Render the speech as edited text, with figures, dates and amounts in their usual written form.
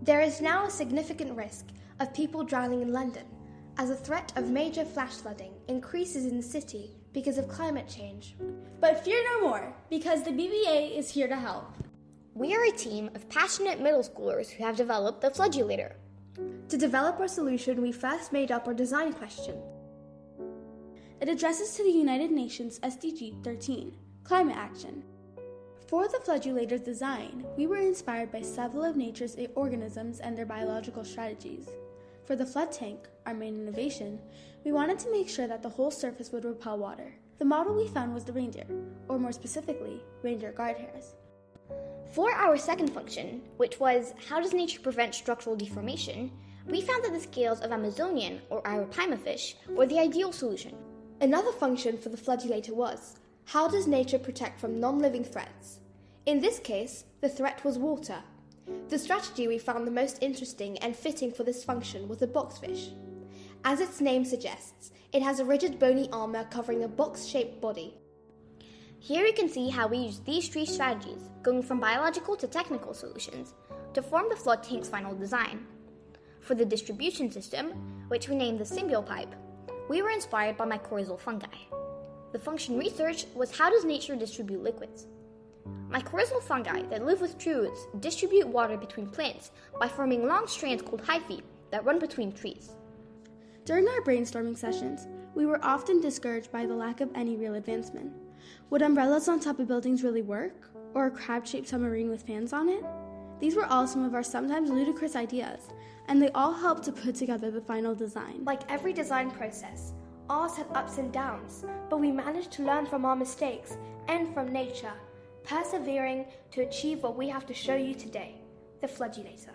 There is now a significant risk of people drowning in London as the threat of major flash flooding increases in the city because of climate change. But fear no more, because the BBA is here to help. We are a team of passionate middle schoolers who have developed the floodulator. To develop our solution, we first made up our design question. It addresses to the United Nations SDG 13, climate action. For the floodulator's design, we were inspired by several of nature's organisms and their biological strategies. For the flood tank, our main innovation, we wanted to make sure that the whole surface would repel water. The model we found was the reindeer, or more specifically, reindeer guard hairs. For our second function, which was how does nature prevent structural deformation, we found that the scales of Amazonian or Arapaima fish were the ideal solution. Another function for the floodulator was how does nature protect from non-living threats? In this case, the threat was water. The strategy we found the most interesting and fitting for this function was the boxfish. As its name suggests, it has a rigid bony armor covering a box-shaped body. Here you can see how we used these three strategies, going from biological to technical solutions, to form the flood tank's final design. For the distribution system, which we named the symbiote pipe, we were inspired by mycorrhizal fungi. The function research was how does nature distribute liquids? Mycorrhizal fungi that live with tree roots distribute water between plants by forming long strands called hyphae that run between trees. During our brainstorming sessions, we were often discouraged by the lack of any real advancement. Would umbrellas on top of buildings really work? Or a crab-shaped submarine with fans on it? These were all some of our sometimes ludicrous ideas, and they all helped to put together the final design. Like every design process, ours had ups and downs, but we managed to learn from our mistakes and from nature, persevering to achieve what we have to show you today, the floodulator.